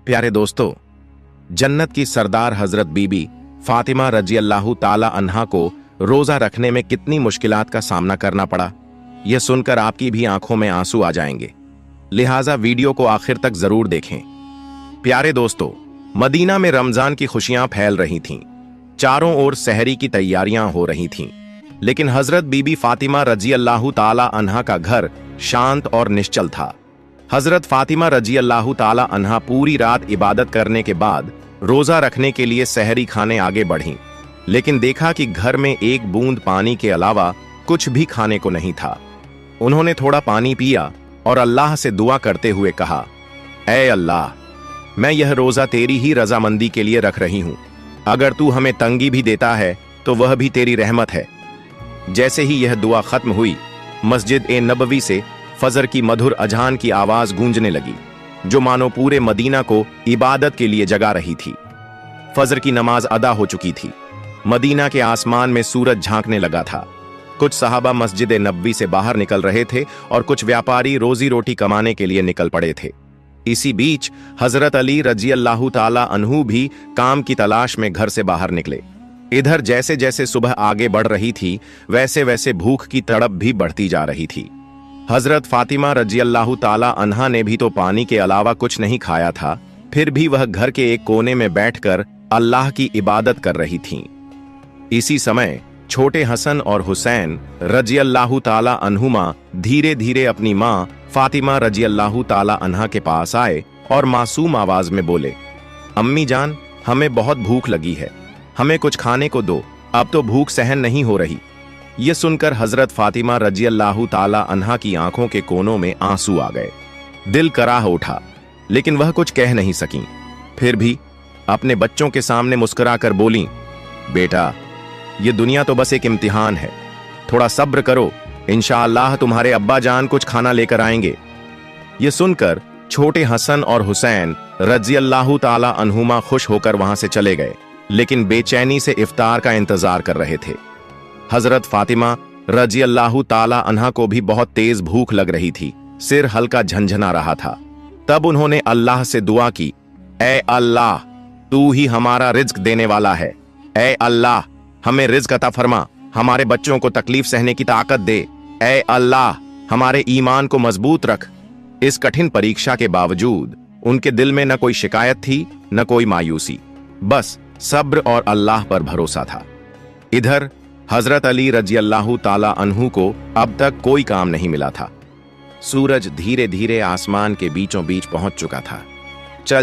प्यारे दोस्तों, जन्नत की सरदार हजरत बीबी फातिमा रजी अल्लाह ताला अन्हा को रोजा रखने में कितनी मुश्किलात का सामना करना पड़ा, यह सुनकर आपकी भी आंखों में आंसू आ जाएंगे। लिहाजा वीडियो को आखिर तक जरूर देखें। प्यारे दोस्तों, मदीना में रमजान की खुशियां फैल रही थीं। चारों ओर सहरी की तैयारियां हो रही थीं, लेकिन हजरत बीबी फातिमा रजी अल्लाह ताला अन्हा का घर शांत और निश्चल था। हजरत फातिमा रजी अल्लाह ताला अन्हा पूरी रात इबादत करने के बाद रोजा रखने के लिए सहरी खाने आगे बढ़ीं, लेकिन देखा कि घर में एक बूंद पानी के अलावा कुछ भी खाने को नहीं था। उन्होंने थोड़ा पानी पिया और अल्लाह से दुआ करते हुए कहा, ऐ अल्लाह, मैं यह रोजा तेरी ही रजामंदी के लिए रख रही हूं। अगर तू हमें तंगी भी देता है तो वह भी तेरी रहमत है। जैसे ही यह दुआ खत्म हुई, मस्जिद ए नबवी से फजर की मधुर अजान की आवाज गूंजने लगी, जो मानो पूरे मदीना को इबादत के लिए जगा रही थी। फजर की नमाज अदा हो चुकी थी। मदीना के आसमान में सूरज झांकने लगा था। कुछ सहाबा मस्जिद ए नबवी से बाहर निकल रहे थे और कुछ व्यापारी रोजी रोटी कमाने के लिए निकल पड़े थे। इसी बीच हजरत अली रजी अल्लाह ताला अन्हु भी काम की तलाश में घर से बाहर निकले। इधर जैसे जैसे सुबह आगे बढ़ रही थी, वैसे वैसे भूख की तड़प भी बढ़ती जा रही थी। हजरत फातिमा रजी अल्लाह ताला अन्हा ने भी तो पानी के अलावा कुछ नहीं खाया था, फिर भी वह घर के एक कोने में बैठकर अल्लाह की इबादत कर रही थीं। इसी समय छोटे हसन और हुसैन रजी अल्लाह ताला अन्हुमा धीरे धीरे अपनी मां फातिमा रजी अल्लाह ताला अन्हा के पास आए और मासूम आवाज में बोले, अम्मी जान, हमें बहुत भूख लगी है, हमें कुछ खाने को दो, अब तो भूख सहन नहीं हो रही। यह सुनकर हजरत फातिमा रजी अल्लाह ताला अन्हा की आंखों के कोनों में आंसू आ गए। दिल कराह उठा, लेकिन वह कुछ कह नहीं सकीं। फिर भी अपने बच्चों के सामने मुस्कुराकर बोलीं, बेटा, ये दुनिया तो बस एक इम्तिहान है, थोड़ा सब्र करो, इंशाअल्लाह तुम्हारे अब्बा जान कुछ खाना लेकर आएंगे। ये सुनकर छोटे हसन और हुसैन रजी अल्लाह ताला अन्हुमा खुश होकर वहां से चले गए, लेकिन बेचैनी से इफ्तार का इंतजार कर रहे थे। हजरत फातिमा रजी अल्लाह ताला अन्हा को भी बहुत तेज भूख लग रही थी, सिर हल्का झंझना रहा था। तब उन्होंने अल्लाह से दुआ की, ऐ अल्लाह, तू ही हमारा रिज्क देने वाला है। ऐ अल्लाह, हमें रिज्क अता फरमा, हमारे बच्चों को तकलीफ सहने की ताकत दे। ऐ अल्लाह, हमारे ईमान को मजबूत रख। इस कठिन परीक्षा के बावजूद उनके दिल में न कोई शिकायत थी, न कोई मायूसी, बस सब्र और अल्लाह पर भरोसा था। इधर हजरत अली रजी अल्लाह ताला अन्हु को अब तक कोई काम नहीं मिला था। सूरज धीरे धीरे आसमान के बीचों बीच पहुंच चुका था। चल